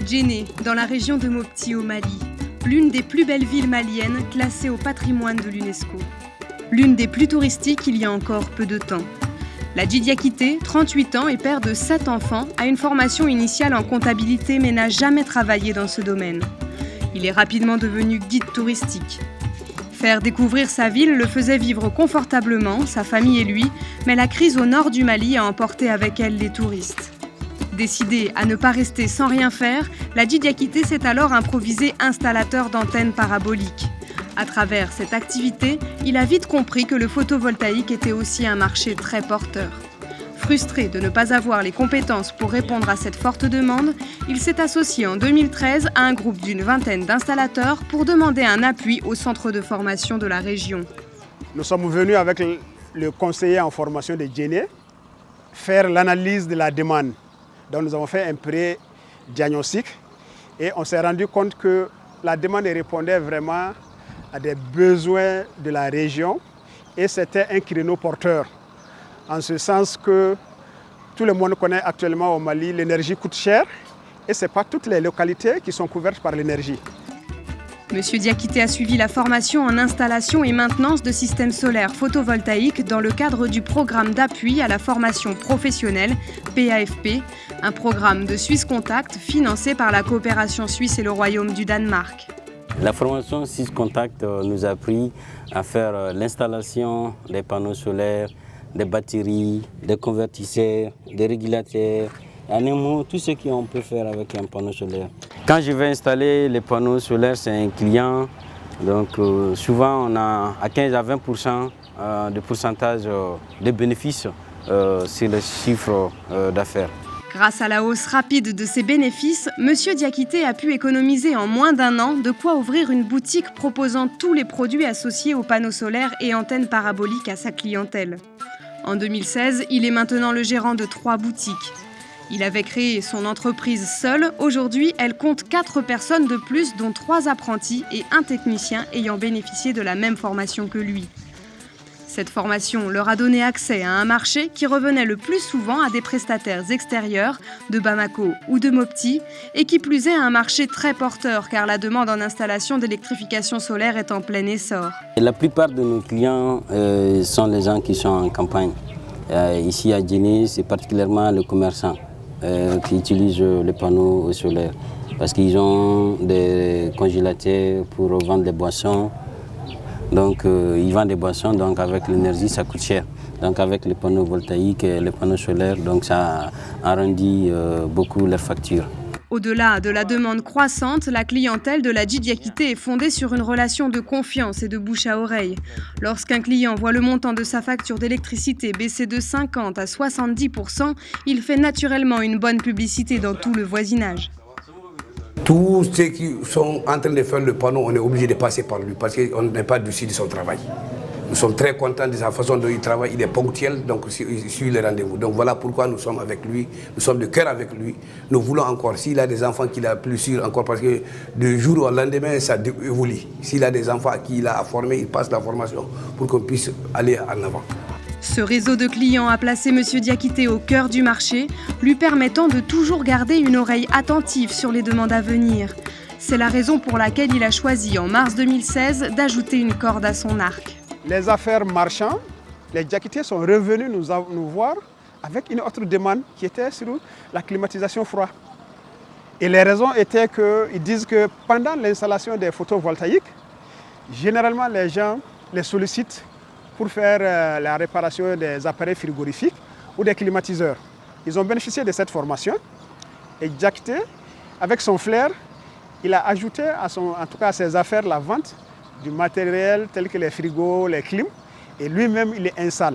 Djenné, dans la région de Mopti au Mali, l'une des plus belles villes maliennes classée au patrimoine de l'UNESCO. L'une des plus touristiques il y a encore peu de temps. Ladji Diakité, 38 ans et père de 7 enfants, a une formation initiale en comptabilité mais n'a jamais travaillé dans ce domaine. Il est rapidement devenu guide touristique. Faire découvrir sa ville le faisait vivre confortablement, sa famille et lui, mais la crise au nord du Mali a emporté avec elle les touristes. Décidé à ne pas rester sans rien faire, Ladji Diakité s'est alors improvisé installateur d'antennes paraboliques. À travers cette activité, il a vite compris que le photovoltaïque était aussi un marché très porteur. Frustré de ne pas avoir les compétences pour répondre à cette forte demande, il s'est associé en 2013 à un groupe d'une vingtaine d'installateurs pour demander un appui au centre de formation de la région. Nous sommes venus avec le conseiller en formation de Djenné faire l'analyse de la demande. Donc nous avons fait un pré-diagnostic et on s'est rendu compte que la demande répondait vraiment à des besoins de la région et c'était un créneau porteur. En ce sens que tout le monde connaît actuellement au Mali, l'énergie coûte cher et ce n'est pas toutes les localités qui sont couvertes par l'énergie. Monsieur Diakité a suivi la formation en installation et maintenance de systèmes solaires photovoltaïques dans le cadre du programme d'appui à la formation professionnelle PAFP, un programme de Suisse Contact financé par la coopération suisse et le Royaume du Danemark. La formation Suisse Contact nous a appris à faire l'installation des panneaux solaires, des batteries, des convertisseurs, des régulateurs, en un mot, tout ce qu'on peut faire avec un panneau solaire. Quand je vais installer les panneaux solaires, c'est un client, donc souvent on a à 15 à 20% de pourcentage de bénéfices sur le chiffre d'affaires. Grâce à la hausse rapide de ses bénéfices, Monsieur Diakité a pu économiser en moins d'un an de quoi ouvrir une boutique proposant tous les produits associés aux panneaux solaires et antennes paraboliques à sa clientèle. En 2016, il est maintenant le gérant de 3 boutiques. Il avait créé son entreprise seul. Aujourd'hui, elle compte 4 personnes de plus, dont 3 apprentis et un technicien ayant bénéficié de la même formation que lui. Cette formation leur a donné accès à un marché qui revenait le plus souvent à des prestataires extérieurs de Bamako ou de Mopti et qui plus est à un marché très porteur car la demande en installation d'électrification solaire est en plein essor. La plupart de nos clients sont les gens qui sont en campagne. Ici à Djenné, c'est particulièrement les commerçants qui utilisent les panneaux solaires parce qu'ils ont des congélateurs pour vendre des boissons. Donc ils vendent des boissons, donc avec l'énergie ça coûte cher. Donc avec les panneaux voltaïques et les panneaux solaires, donc ça arrondit beaucoup leurs factures. Au-delà de la demande croissante, la clientèle de Ladji Diakité est fondée sur une relation de confiance et de bouche à oreille. Lorsqu'un client voit le montant de sa facture d'électricité baisser de 50 à 70%, il fait naturellement une bonne publicité dans tout le voisinage. Tous ceux qui sont en train de faire le panneau, on est obligé de passer par lui parce qu'on n'est pas dessus de son travail. Nous sommes très contents de sa façon dont il travaille, il est ponctuel, donc il suit les rendez-vous. Donc voilà pourquoi nous sommes avec lui, nous sommes de cœur avec lui. Nous voulons encore, s'il a des enfants qu'il a plus sûr encore, parce que du jour au lendemain, ça évolue. S'il a des enfants qu'il a à former, il passe la formation pour qu'on puisse aller en avant. Ce réseau de clients a placé Monsieur Diakité au cœur du marché, lui permettant de toujours garder une oreille attentive sur les demandes à venir. C'est la raison pour laquelle il a choisi en mars 2016 d'ajouter une corde à son arc. Les affaires marchands, les Diakité sont revenus nous voir avec une autre demande qui était sur la climatisation froid. Et les raisons étaient qu'ils disent que pendant l'installation des photovoltaïques, généralement les gens les sollicitent pour faire la réparation des appareils frigorifiques ou des climatiseurs. Ils ont bénéficié de cette formation et Diakité, avec son flair, il a ajouté à ses affaires la vente du matériel tel que les frigos, les clims et lui-même il les installe.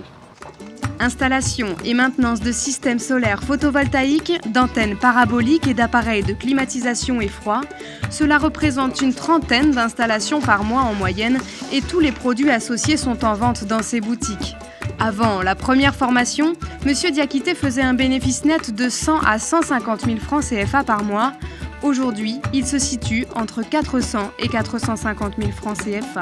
Installation et maintenance de systèmes solaires photovoltaïques, d'antennes paraboliques et d'appareils de climatisation et froid. Cela représente une trentaine d'installations par mois en moyenne et tous les produits associés sont en vente dans ces boutiques. Avant la première formation, Monsieur Diakité faisait un bénéfice net de 100 à 150 000 francs CFA par mois. Aujourd'hui, il se situe entre 400 et 450 000 francs CFA.